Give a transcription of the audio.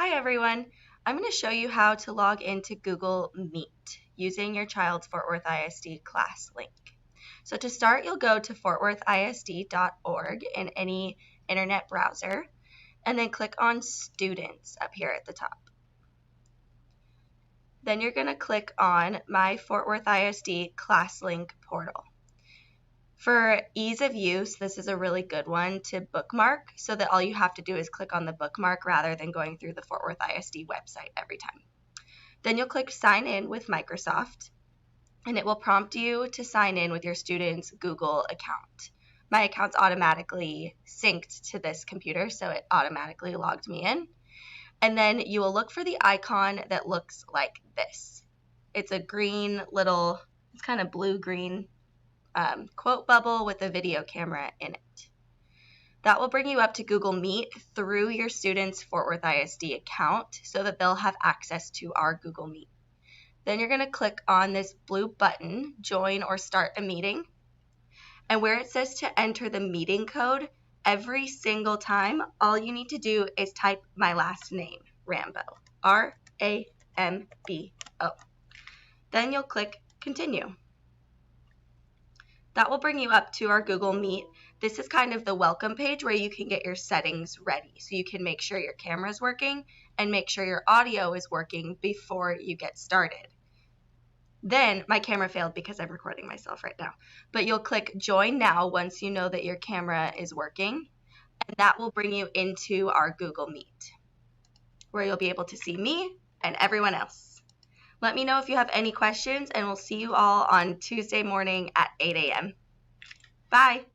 Hi everyone! I'm going to show you how to log into Google Meet using your child's Fort Worth ISD class link. So to start, you'll go to fortworthisd.org in any internet browser and then click on Students up here at the top. Then you're going to click on My Fort Worth ISD Class Link Portal. For ease of use, this is a really good one to bookmark so that all you have to do is click on the bookmark rather than going through the Fort Worth ISD website every time. Then you'll click Sign In with Microsoft, and it will prompt you to sign in with your student's Google account. My account's automatically synced to this computer, so it automatically logged me in. And then you will look for the icon that looks like this. It's a green little, it's kind of blue-green quote bubble with a video camera in it. That will bring you up to Google Meet through your student's Fort Worth ISD account so that they'll have access to our Google Meet. Then you're going to click on this blue button, Join or Start a Meeting, and where it says to enter the meeting code, every single time, all you need to do is type my last name, Rambo, R-A-M-B-O. Then you'll click Continue. That will bring you up to our Google Meet. This is kind of the welcome page where you can get your settings ready. So you can make sure your camera is working and make sure your audio is working before you get started. Then my camera failed because I'm recording myself right now. But you'll click Join Now once you know that your camera is working. And that will bring you into our Google Meet, where you'll be able to see me and everyone else. Let me know if you have any questions, and we'll see you all on Tuesday morning at 8 a.m. Bye!